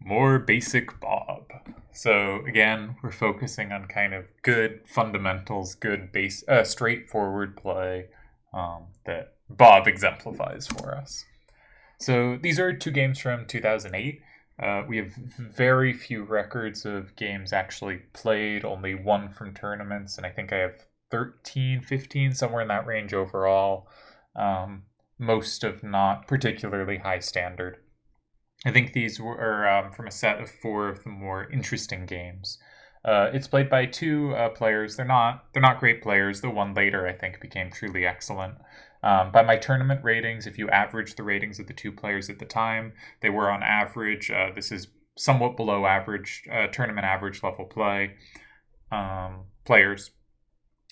More basic Bob. So again, we're focusing on kind of good fundamentals, good straightforward play that Bob exemplifies for us. So these are two games from 2008. We have very few records of games actually played, only one from tournaments, and I think I have 13, 15, somewhere in that range overall. Most of not particularly high standard. I think these were from a set of four of the more interesting games. It's played by two players. They're not great players. The one later I think became truly excellent. By my tournament ratings, if you average the ratings of the two players at the time, they were on average. This is somewhat below average tournament average level play players.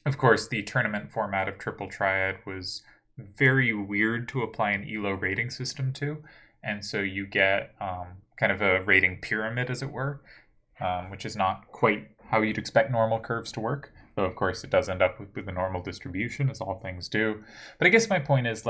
Of course, the tournament format of Triple Triad was very weird to apply an ELO rating system to. And so you get kind of a rating pyramid, as it were, which is not quite how you'd expect normal curves to work. Though, of course, it does end up with a normal distribution, as all things do. But I guess my point is,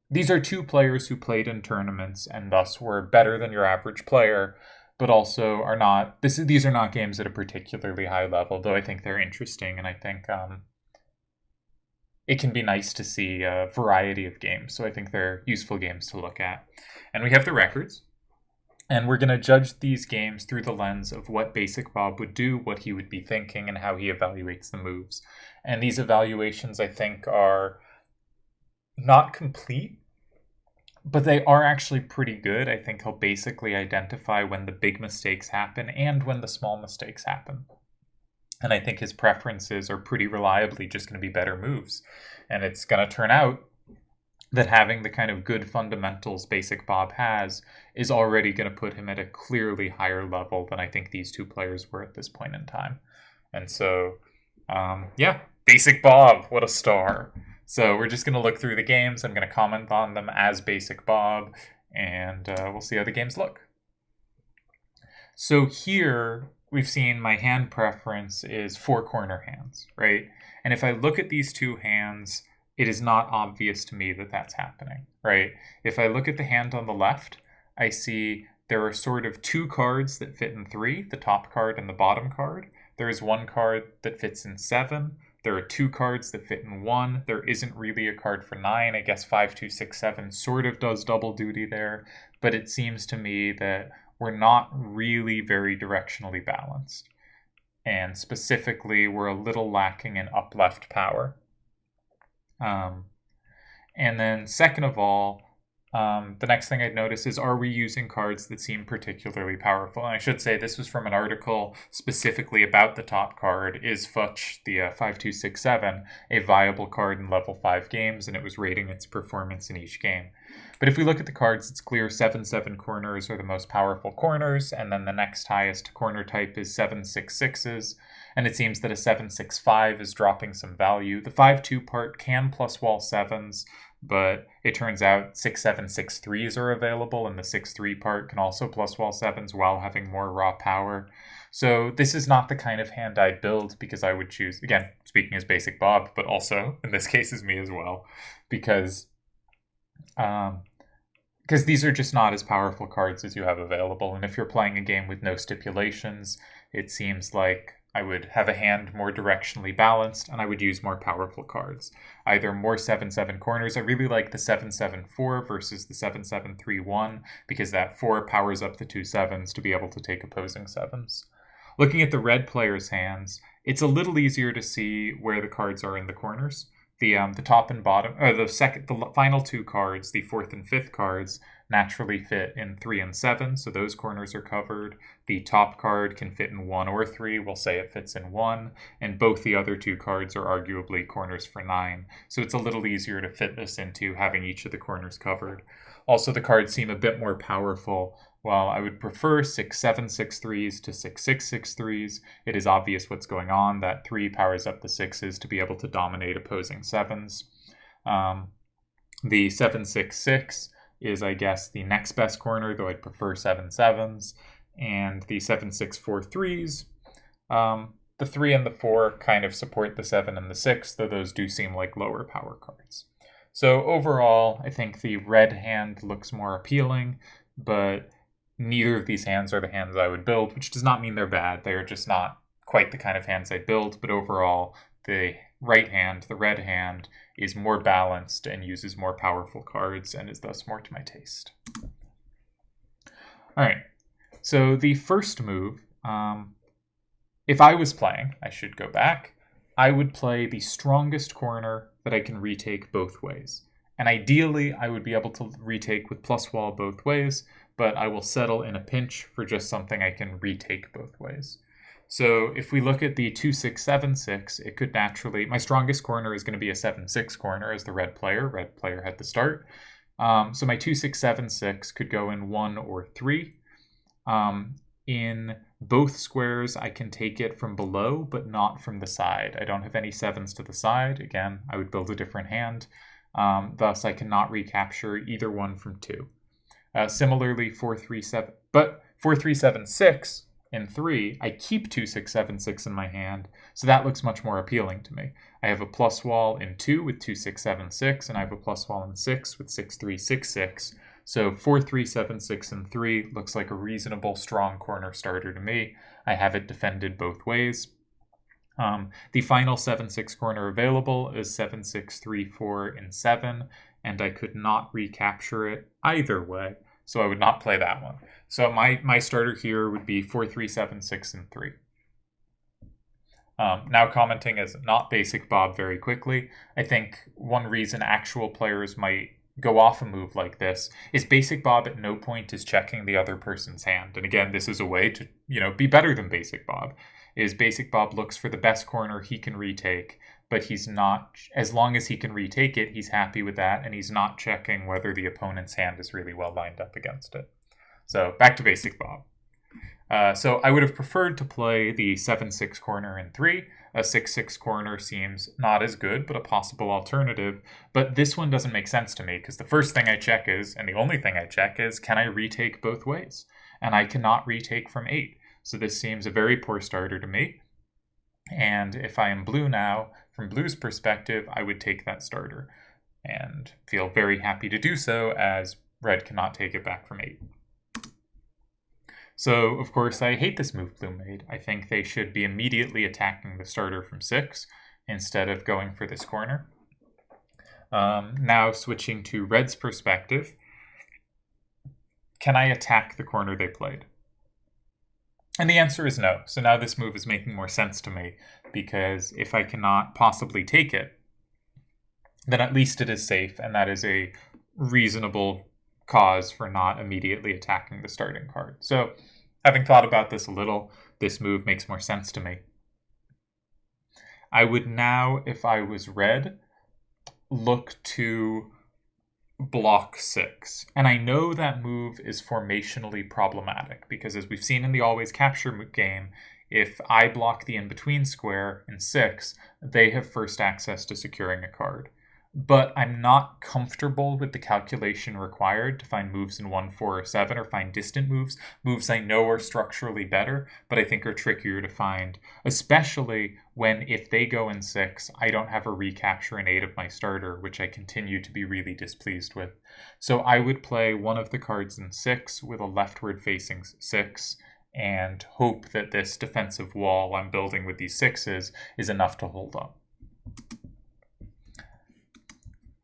these are two players who played in tournaments and thus were better than your average player, but also are not. These are not games at a particularly high level, though I think they're interesting, and I think it can be nice to see a variety of games. So I think they're useful games to look at. And we have the records. And we're going to judge these games through the lens of what Basic Bob would do, what he would be thinking, and how he evaluates the moves. And these evaluations, I think, are not complete, but they are actually pretty good. I think he'll basically identify when the big mistakes happen and when the small mistakes happen. And I think his preferences are pretty reliably just going to be better moves. And it's going to turn out that having the kind of good fundamentals Basic Bob has is already going to put him at a clearly higher level than I think these two players were at this point in time. And so, Basic Bob, what a star. So we're just going to look through the games. I'm going to comment on them as Basic Bob, and we'll see how the games look. So here we've seen my hand preference is 4 corner hands, right? And if I look at these two hands, it is not obvious to me that that's happening, right? If I look at the hand on the left, I see there are sort of 2 cards that fit in 3, the top card and the bottom card. There is 1 card that fits in 7. There are 2 cards that fit in 1. There isn't really a card for 9. I guess 5, 2, 6, 7 sort of does double duty there, but it seems to me that we're not really very directionally balanced. And specifically, we're a little lacking in up-left power. And then second of all, the next thing I'd notice is, are we using cards that seem particularly powerful? And I should say this was from an article specifically about the top card. Is Futch, the 5267, a viable card in level 5 games? And it was rating its performance in each game. But if we look at the cards, it's clear 7/7 corners are the most powerful corners, and then the next highest corner type is 7/6/6s, and it seems that a 7/6/5 is dropping some value. The 5/2 part can plus wall 7s, but it turns out 6/7/6/3s are available, and the 6/3 part can also plus wall 7s while having more raw power. So this is not the kind of hand I'd build, because I would choose, again, speaking as Basic Bob, but also, in this case, as me as well, because these are just not as powerful cards as you have available. And if you're playing a game with no stipulations, it seems like I would have a hand more directionally balanced, and I would use more powerful cards. Either more 7/7 corners. I really like the 7/7/4 versus the 7/7/3/1, because that 4 powers up the 2 7s to be able to take opposing 7s. Looking at the red player's hands, it's a little easier to see where the cards are in the corners. The top and bottom, or the final 2 cards, the 4th and 5th cards, naturally fit in 3 and 7, so those corners are covered. The top card can fit in 1 or 3, we'll say it fits in 1, and both the other 2 cards are arguably corners for 9, so it's a little easier to fit this into having each of the corners covered. Also, the cards seem a bit more powerful. While I would prefer 6/7/6/3s to 6/6/6/3s, it is obvious what's going on. That 3 powers up the 6s to be able to dominate opposing 7s. The 7/6/6 is, I guess, the next best corner, though I'd prefer 7/7s. And the 7/6/4/3s, the 3 and the 4 kind of support the 7 and the 6, though those do seem like lower power cards. So overall, I think the red hand looks more appealing, but neither of these hands are the hands I would build, which does not mean they're bad. They are just not quite the kind of hands I'd build, but overall, the right hand, the red hand, is more balanced and uses more powerful cards and is thus more to my taste. All right, so the first move, if I was playing, I should go back, I would play the strongest corner that I can retake both ways. And ideally, I would be able to retake with plus wall both ways, but I will settle in a pinch for just something I can retake both ways. So if we look at the 2-6, 7-6, it could naturally, my strongest corner is going to be a 7-6 corner as the red player. Red player had the start. So my 2-6, 7-6 could go in 1 or 3. In both squares, I can take it from below, but not from the side. I don't have any 7s to the side. Again, I would build a different hand. Thus, I cannot recapture either one from 2. Similarly, 4-3, 7, but 4-3, 7-6 in 3, I keep 2-6, 7-6 in my hand, so that looks much more appealing to me. I have a plus wall in 2 with 2-6, 7-6, and I have a plus wall in 6 with 6-3, 6-6. So 4-3, 7-6, and 3 looks like a reasonable, strong corner starter to me. I have it defended both ways. The final 7-6 corner available is 7-6, 3-4, and 7, and I could not recapture it either way, so I would not play that one. So my starter here would be 4-3, 7-6, and 3. Now commenting as not basic Bob very quickly, I think one reason actual players might go off a move like this is basic Bob at no point is checking the other person's hand. And again, this is a way to, be better than basic Bob. Is basic Bob looks for the best corner he can retake, but he's not, as long as he can retake it, he's happy with that, and he's not checking whether the opponent's hand is really well lined up against it. So back to basic Bob. So I would have preferred to play the 7-6 corner in 3. A 6-6 corner seems not as good, but a possible alternative. But this one doesn't make sense to me, because the first thing I check is, and the only thing I check is, can I retake both ways? And I cannot retake from 8. So this seems a very poor starter to me. And if I am blue now, from blue's perspective, I would take that starter. And feel very happy to do so, as red cannot take it back from 8. So, of course, I hate this move blue made. I think they should be immediately attacking the starter from 6 instead of going for this corner. Now, switching to red's perspective, can I attack the corner they played? And the answer is no. So now this move is making more sense to me, because if I cannot possibly take it, then at least it is safe, and that is a reasonable cause for not immediately attacking the starting card. So, having thought about this a little, this move makes more sense to me. I would now, if I was red, look to block 6. And I know that move is formationally problematic, because as we've seen in the always capture game, if I block the in-between square in 6, they have first access to securing a card. But I'm not comfortable with the calculation required to find moves in 1, 4, or 7, or find distant moves. Moves I know are structurally better, but I think are trickier to find, especially when, if they go in 6, I don't have a recapture in 8 of my starter, which I continue to be really displeased with. So I would play one of the cards in 6 with a leftward facing 6, and hope that this defensive wall I'm building with these 6s is enough to hold up.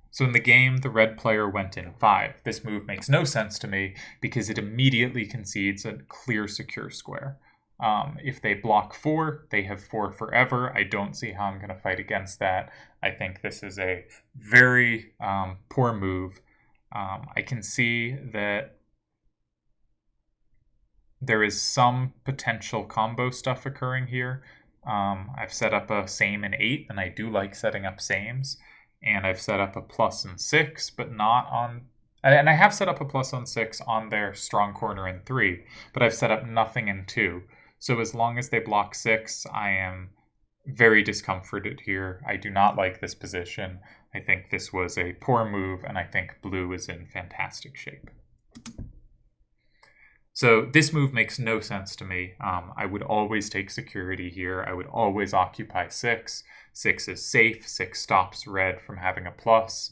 So in the game, the red player went in 5. This move makes no sense to me because it immediately concedes a clear secure square. If they block 4, they have 4 forever. I don't see how I'm going to fight against that. I think this is a very poor move. I can see that there is some potential combo stuff occurring here. I've set up a same in 8, and I do like setting up sames. And I've set up a plus in 6, but not on... And I have set up a plus on 6 on their strong corner in 3, but I've set up nothing in 2. So as long as they block 6, I am very discomforted here. I do not like this position. I think this was a poor move, and I think blue is in fantastic shape. So this move makes no sense to me. I would always take security here. I would always occupy 6. 6 is safe. 6 stops red from having a plus.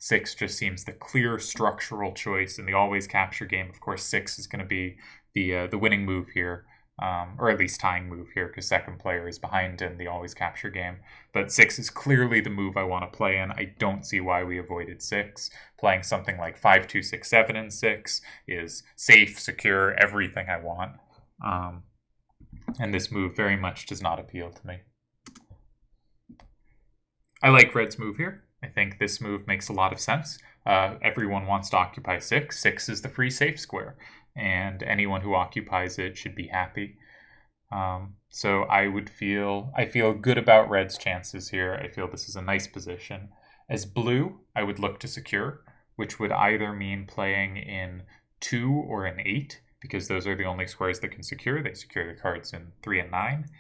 6 just seems the clear structural choice in the always capture game. Of course, 6 is going to be the winning move here, or at least tying move here, because second player is behind in the always capture game. But 6 is clearly the move I want to play in. I don't see why we avoided 6. Playing something like 5, 2, 6, 7 in 6 is safe, secure, everything I want. And this move very much does not appeal to me. I like red's move here. I think this move makes a lot of sense. Everyone wants to occupy 6. 6 is the free safe square, and anyone who occupies it should be happy. So I feel good about red's chances here. I feel this is a nice position. As blue, I would look to secure, which would either mean playing in 2 or in 8, because those are the only squares that can secure. They secure the cards in 3 and 9.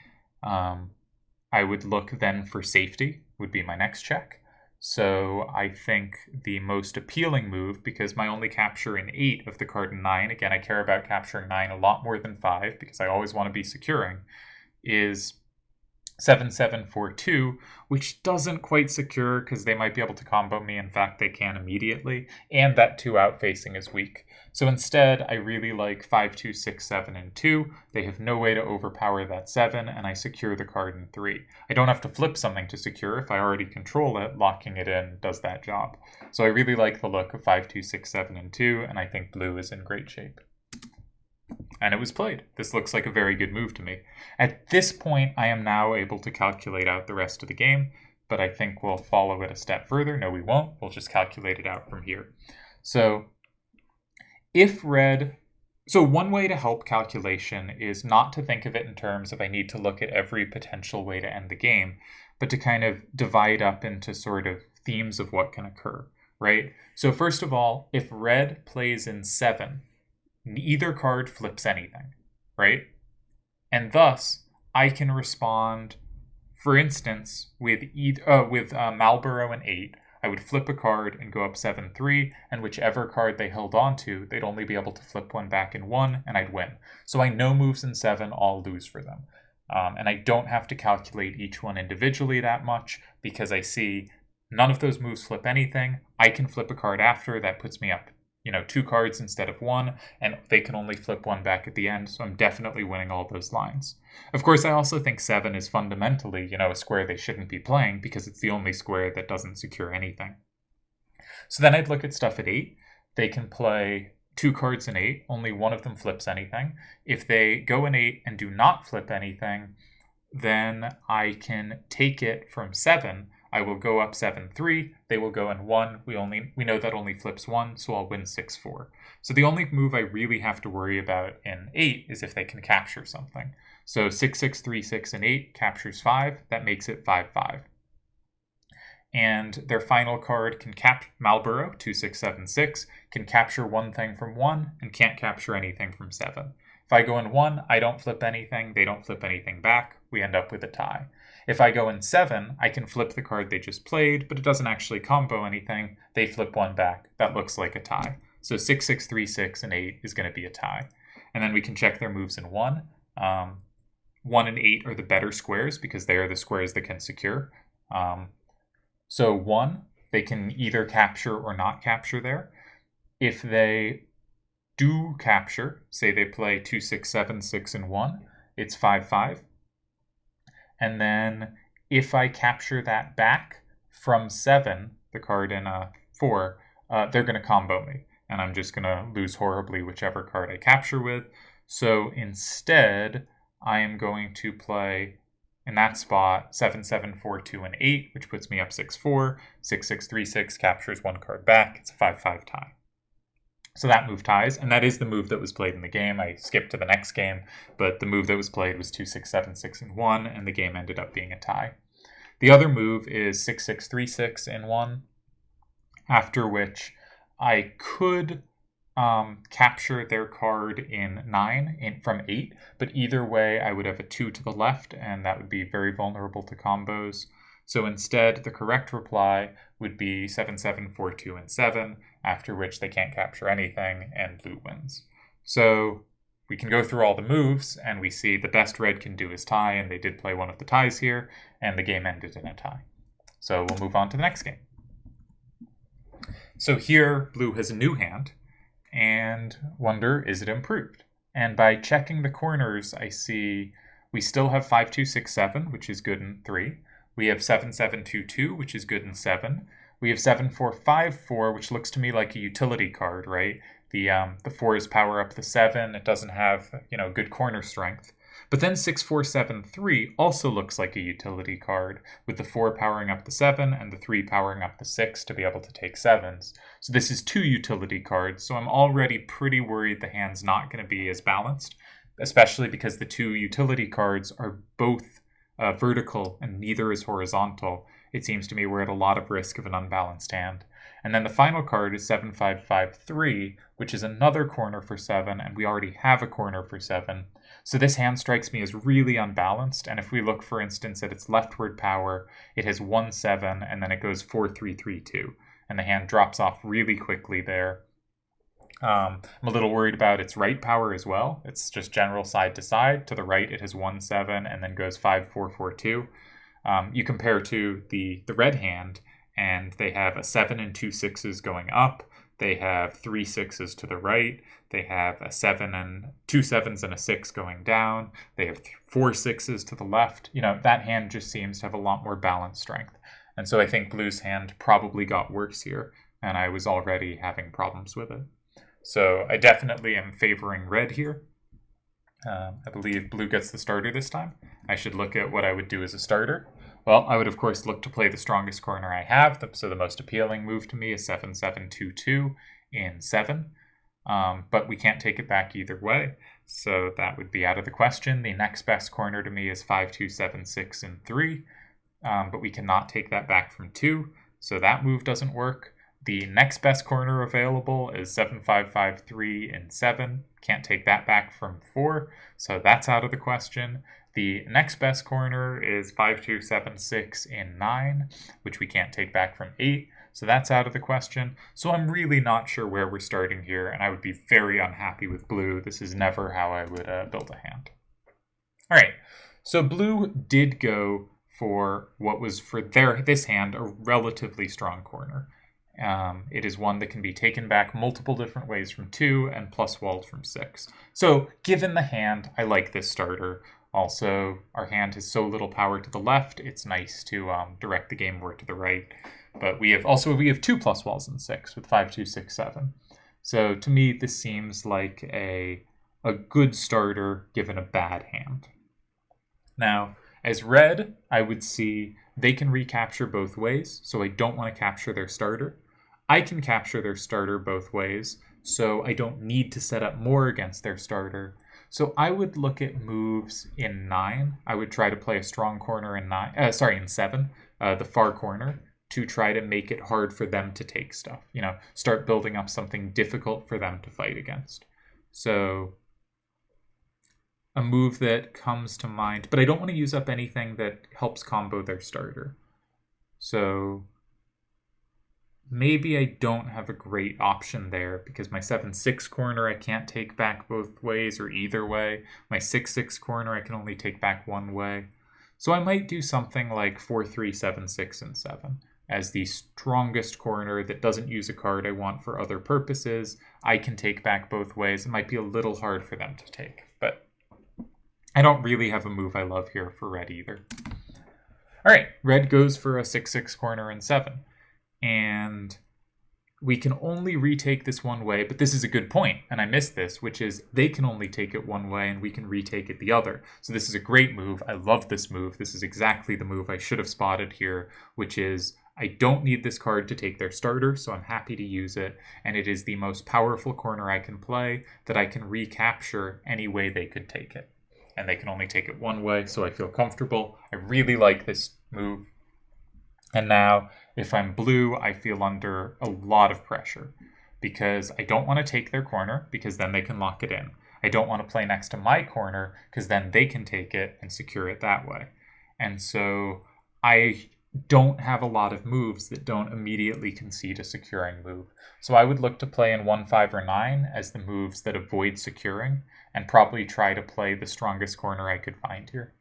I would look then for safety, would be my next check. So I think the most appealing move, because my only capture in 8 of the card in 9, again, I care about capturing 9 a lot more than 5, because I always want to be securing, is 7-7-4-2, which doesn't quite secure because they might be able to combo me. In fact, they can immediately, and that 2 outfacing is weak. So instead, I really like 5, 2, 6, 7, and 2. They have no way to overpower that 7, and I secure the card in 3. I don't have to flip something to secure. If I already control it, locking it in does that job. So I really like the look of 5, 2, 6, 7, and 2, and I think blue is in great shape. And it was played. This looks like a very good move to me. At this point, I am now able to calculate out the rest of the game, but I think we'll follow it a step further. No, we won't. We'll just calculate it out from here. So one way to help calculation is not to think of it in terms of I need to look at every potential way to end the game, but to kind of divide up into sort of themes of what can occur, right? So first of all, if red plays in 7, either card flips anything, right? And thus, I can respond, for instance, with Marlboro in 8, I would flip a card and go up 7-3, and whichever card they held on to, they'd only be able to flip one back in 1, and I'd win. So I know moves in 7, I'll lose for them. And I don't have to calculate each one individually that much, because I see none of those moves flip anything. I can flip a card after, that puts me up 2 cards instead of 1, and they can only flip 1 back at the end, so I'm definitely winning all those lines. Of course, I also think 7 is fundamentally, a square they shouldn't be playing, because it's the only square that doesn't secure anything. So then I'd look at stuff at 8. They can play 2 cards in 8, only one of them flips anything. If they go in 8 and do not flip anything, then I can take it from 7. I will go up 7-3, they will go in 1, we know that only flips 1, so I'll win 6-4. So the only move I really have to worry about in 8 is if they can capture something. So 6-6, 3-6, and 8 captures 5, that makes it 5-5. And their final card can Marlboro, 2-6-7-6, can capture one thing from 1, and can't capture anything from 7. If I go in 1, I don't flip anything, they don't flip anything back, we end up with a tie. If I go in 7, I can flip the card they just played, but it doesn't actually combo anything. They flip 1 back. That looks like a tie. So 6-6, 3-6, and 8 is going to be a tie. And then we can check their moves in 1. 1 and 8 are the better squares because they are the squares that can secure. So 1, they can either capture or not capture there. If they do capture, say they play 2-6, 7-6, and 1, it's 5-5. And then if I capture that back from 7, the card in 4, they're going to combo me. And I'm just going to lose horribly whichever card I capture with. So instead, I am going to play, in that spot, 7-7, 4-2, and 8, which puts me up 6-4. 6-6, 3-6 captures 1 card back. It's a 5-5 tie. So that move ties, and that is the move that was played in the game. I skipped to the next game, but the move that was played was 2-6, 7-6, and 1, and the game ended up being a tie. The other move is 6-6, 3-6, and 1, after which I could capture their card in 9 from 8, but either way I would have a 2 to the left, and that would be very vulnerable to combos. So instead, the correct reply would be 7-7, 4-2, and 7, after which they can't capture anything, and blue wins. So we can go through all the moves, and we see the best red can do is tie, and they did play one of the ties here, and the game ended in a tie. So we'll move on to the next game. So here, blue has a new hand, and wonder, is it improved? And by checking the corners, I see we still have 5267, which is good in 3. We have 7722, which is good in 7. We have 7454, which looks to me like a utility card, right? The 4s power up the 7. It doesn't have, good corner strength. But then 6473 also looks like a utility card, with the 4 powering up the 7 and the 3 powering up the 6 to be able to take 7s. So this is 2 utility cards, so I'm already pretty worried the hand's not going to be as balanced, especially because the 2 utility cards are both vertical and neither is horizontal. It seems to me we're at a lot of risk of an unbalanced hand. And then the final card is 7553, which is another corner for 7, and we already have a corner for 7. So this hand strikes me as really unbalanced, and if we look, for instance, at its leftward power, it has 1-7, and then it goes 4-3-3-2, and the hand drops off really quickly there. I'm a little worried about its right power as well. It's just general side to side. To the right, it has 1-7, and then goes 5-4-4-2. You compare to the red hand, and they have a 7 and 2 6s going up. They have 3 6s to the right. They have a 7 and 2 7s and a 6 going down. They have 4 6s to the left. That hand just seems to have a lot more balance strength. And so I think blue's hand probably got worse here, and I was already having problems with it. So I definitely am favoring red here. I believe blue gets the starter this time. I should look at what I would do as a starter. Well, I would, of course, look to play the strongest corner I have, so the most appealing move to me is 7-7-2-2 in 7, but we can't take it back either way, so that would be out of the question. The next best corner to me is 5-2-7-6 in 3, but we cannot take that back from 2, so that move doesn't work. The next best corner available is 7-5-5-3 in 7, can't take that back from 4, so that's out of the question. The next best corner is 5-2-7-6 in 9, which we can't take back from 8, so that's out of the question. So I'm really not sure where we're starting here, and I would be very unhappy with blue. This is never how I would build a hand. All right, so blue did go for what was for this hand a relatively strong corner. It is one that can be taken back multiple different ways from 2 and plus walled from 6. So given the hand, I like this starter. Also, our hand has so little power to the left, it's nice to direct the game more to the right. But we have 2 plus walls in 6 with 5-2-6-7. So to me, this seems like a good starter given a bad hand. Now, as red, I would see they can recapture both ways, so I don't want to capture their starter. I can capture their starter both ways, so I don't need to set up more against their starter. So I would look at moves in 9. I would try to play a strong corner in 7, the far corner, to try to make it hard for them to take stuff. Start building up something difficult for them to fight against. So a move that comes to mind, but I don't want to use up anything that helps combo their starter. So maybe I don't have a great option there because my 7-6 corner I can't take back both ways or either way. My 6-6 corner I can only take back one way. So I might do something like 4-3-7-6 and 7 as the strongest corner that doesn't use a card I want for other purposes. I can take back both ways. It might be a little hard for them to take, but I don't really have a move I love here for red either. All right, red goes for a 6-6 corner in 7. And we can only retake this one way, but this is a good point, and I missed this, which is they can only take it one way and we can retake it the other. So this is a great move. I love this move. This is exactly the move I should have spotted here, which is I don't need this card to take their starter, so I'm happy to use it, and it is the most powerful corner I can play that I can recapture any way they could take it. And they can only take it one way, so I feel comfortable. I really like this move. And now, if I'm blue, I feel under a lot of pressure because I don't want to take their corner because then they can lock it in. I don't want to play next to my corner because then they can take it and secure it that way. And so I don't have a lot of moves that don't immediately concede a securing move. So I would look to play in 1, 5, or 9 as the moves that avoid securing and probably try to play the strongest corner I could find here.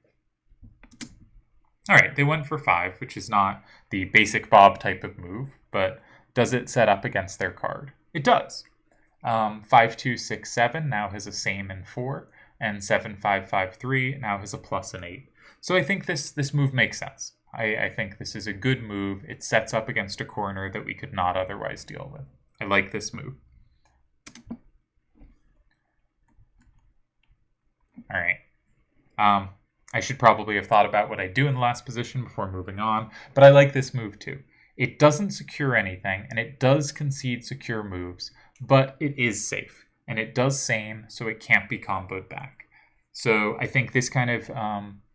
All right, they went for 5, which is not the basic Bob type of move, but does it set up against their card? It does. 5, 2, 6, 7 now has a same in 4, and 7, 5, 5, 3 now has a plus in 8. So I think this move makes sense. I think this is a good move. It sets up against a corner that we could not otherwise deal with. I like this move. All right. I should probably have thought about what I do in the last position before moving on, but I like this move too. It doesn't secure anything, and it does concede secure moves, but it is safe, and it does same, so it can't be comboed back. So I think this kind of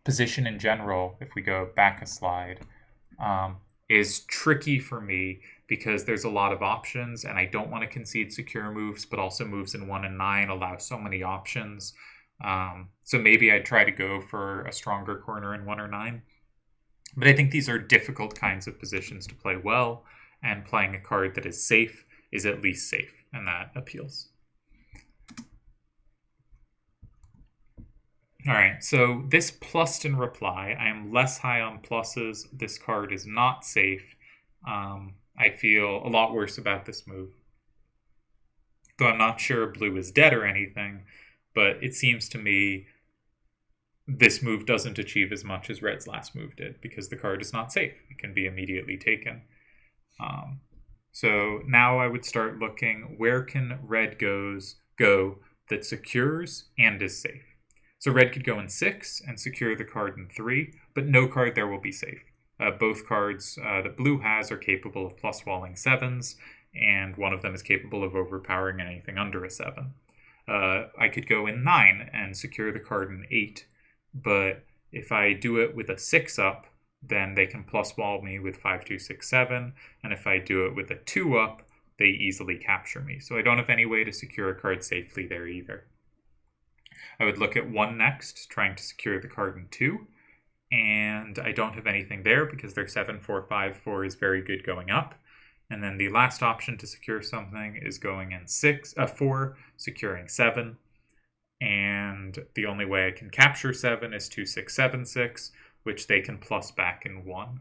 position in general, if we go back a slide, is tricky for me because there's a lot of options, and I don't want to concede secure moves, but also moves in 1 and 9 allow so many options. So maybe I'd try to go for a stronger corner in 1 or 9. But I think these are difficult kinds of positions to play well, and playing a card that is safe is at least safe, and that appeals. All right, so this plus in reply, I am less high on pluses. This card is not safe. I feel a lot worse about this move. Though I'm not sure blue is dead or anything, but it seems to me this move doesn't achieve as much as red's last move did because the card is not safe. It can be immediately taken. So now I would start looking, where can red go that secures and is safe? So red could go in 6 and secure the card in 3, but no card there will be safe. Both cards that blue has are capable of plus walling 7s, and one of them is capable of overpowering anything under a 7. I could go in 9 and secure the card in 8, but if I do it with a 6 up, then they can plus wall me with 5, 2, 6, 7, and if I do it with a 2 up, they easily capture me. So I don't have any way to secure a card safely there either. I would look at 1 next, trying to secure the card in 2, and I don't have anything there because their 7, 4, 5, 4 is very good going up. And then the last option to secure something is going in 4, securing 7. And the only way I can capture 7 is 2, 6, 7, 6, which they can plus back in 1.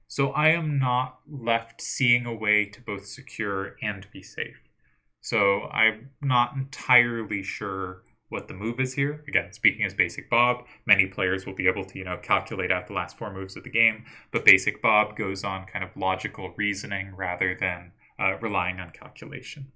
So I am not left seeing a way to both secure and be safe. So I'm not entirely sure what the move is here. Again, speaking as Basic Bob, many players will be able to, calculate out the last 4 moves of the game, but Basic Bob goes on kind of logical reasoning rather than relying on calculation.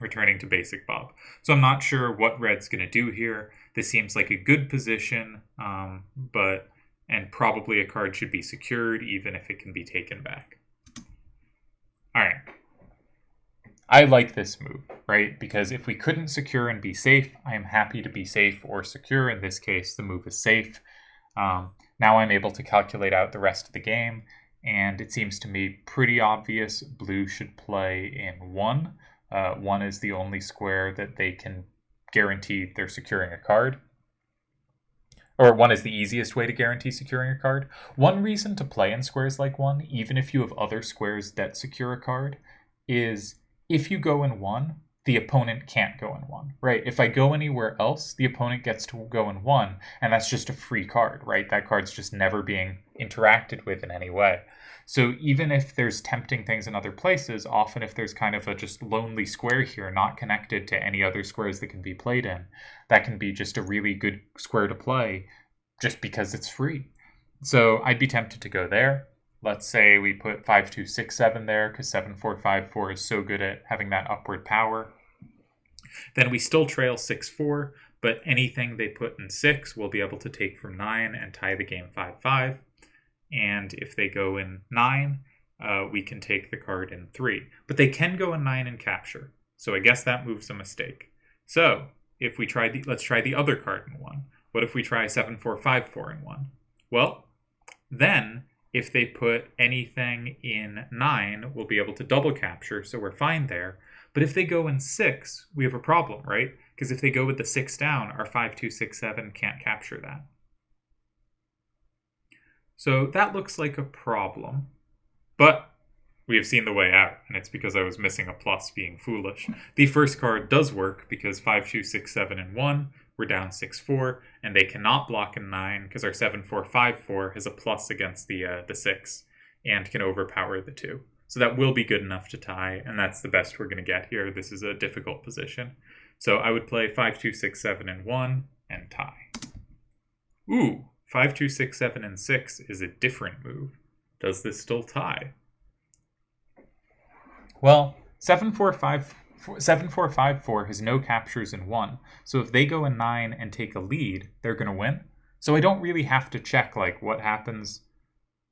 Returning to Basic Bob. So I'm not sure what red's going to do here. This seems like a good position, and probably a card should be secured even if it can be taken back. All right. I like this move, right? Because if we couldn't secure and be safe, I am happy to be safe or secure. In this case, the move is safe. Now I'm able to calculate out the rest of the game, and it seems to me pretty obvious blue should play in 1. 1 is the only square that they can guarantee they're securing a card. Or 1 is the easiest way to guarantee securing a card. One reason to play in squares like 1, even if you have other squares that secure a card, is if you go in 1, the opponent can't go in 1, right? If I go anywhere else, the opponent gets to go in 1, and that's just a free card, right? That card's just never being interacted with in any way. So even if there's tempting things in other places, often if there's kind of a just lonely square here, not connected to any other squares that can be played in, that can be just a really good square to play just because it's free. So I'd be tempted to go there. Let's say we put 5, 2, 6, 7 there because 7, 4, 5, 4 is so good at having that upward power. Then we still trail 6, 4, but anything they put in 6 we'll be able to take from 9 and tie the game 5, 5. And if they go in 9, we can take the card in 3. But they can go in 9 and capture. So I guess that move's a mistake. So if we try let's try the other card in 1. What if we try 7, 4, 5, 4 in 1? Well, then if they put anything in 9, we'll be able to double capture, so we're fine there. But if they go in 6, we have a problem, right? Because if they go with the 6 down, our 5, 2, 6, 7 can't capture that. So that looks like a problem, but we have seen the way out, and it's because I was missing a plus being foolish. The first card does work because 5, 2, 6, 7, and 1, we're down 6, 4, and they cannot block in 9 because our 7, 4, 5, 4 has a plus against the 6 and can overpower the 2. So that will be good enough to tie, and that's the best we're going to get here. This is a difficult position. So I would play 5, 2, 6, 7, and 1, and tie. Ooh, 5, 2, 6, 7, and 6 is a different move. Does this still tie? Well, 7, 4, 5, 7, 4, 5, 4 has no captures in 1. So if they go in 9 and take a lead, they're going to win. So I don't really have to check like what happens,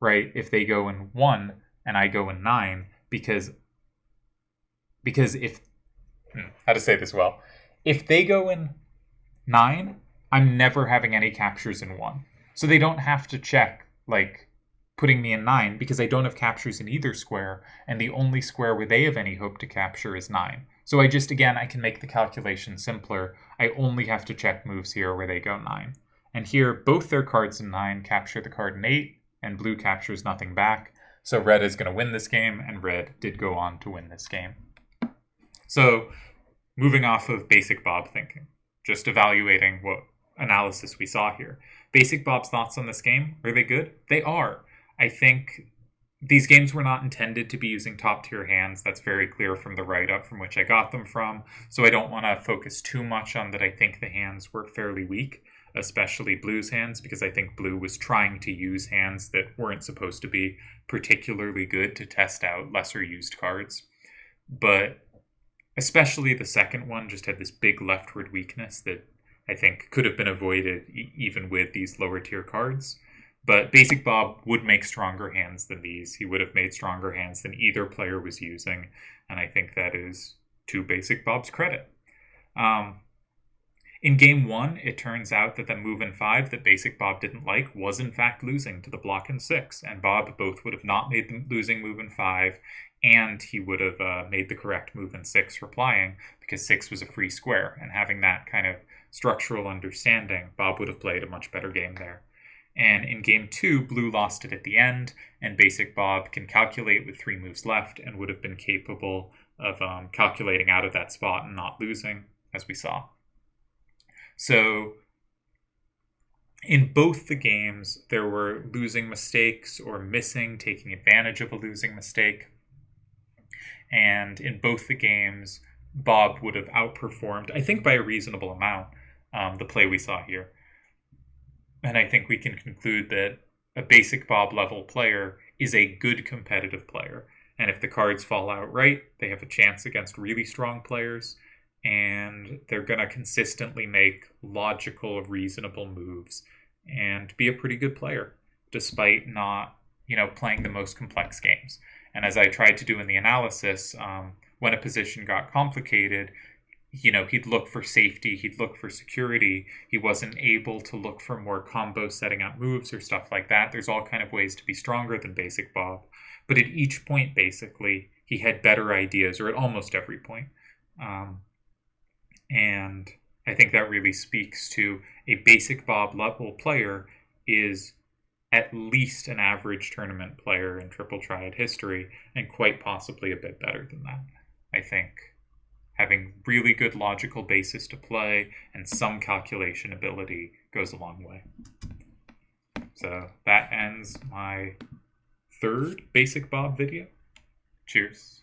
right, if they go in 1 and I go in 9, because if how to say this well, if they go in 9, I'm never having any captures in 1. So they don't have to check like putting me in 9 because I don't have captures in either square, and the only square where they have any hope to capture is 9. So I can make the calculation simpler. I only have to check moves here where they go 9. And here, both their cards in 9 capture the card in 8, and blue captures nothing back. So red is going to win this game, and red did go on to win this game. So moving off of basic Bob thinking, just evaluating what analysis we saw here. Basic Bob's thoughts on this game, are they good? They are. I think these games were not intended to be using top-tier hands. That's very clear from the write-up from which I got them from. So I don't want to focus too much on that I think the hands were fairly weak, especially blue's hands, because I think blue was trying to use hands that weren't supposed to be particularly good to test out lesser used cards. But especially the second one just had this big leftward weakness that I think could have been avoided even with these lower tier cards. But Basic Bob would make stronger hands than these. He would have made stronger hands than either player was using, and I think that is to Basic Bob's credit. In game 1, it turns out that the move in 5 that Basic Bob didn't like was in fact losing to the block in 6, and Bob both would have not made the losing move in 5, and he would have made the correct move in 6 replying, because 6 was a free square, and having that kind of structural understanding, Bob would have played a much better game there. And in game 2, blue lost it at the end, and Basic Bob can calculate with 3 moves left and would have been capable of calculating out of that spot and not losing, as we saw. So in both the games, there were losing mistakes or missing, taking advantage of a losing mistake. And in both the games, Bob would have outperformed, I think by a reasonable amount, the play we saw here. And I think we can conclude that a Basic Bob level player is a good competitive player. And if the cards fall out right, they have a chance against really strong players, and they're going to consistently make logical, reasonable moves and be a pretty good player, despite not, playing the most complex games. And as I tried to do in the analysis, when a position got complicated, he'd look for safety, he'd look for security. He wasn't able to look for more combo setting up moves or stuff like that. There's all kind of ways to be stronger than Basic Bob. But at each point, basically, he had better ideas, or at almost every point. And I think that really speaks to a Basic Bob level player is at least an average tournament player in Triple Triad history, and quite possibly a bit better than that. I think having really good logical basis to play and some calculation ability goes a long way. So that ends my third Basic Bob video. Cheers.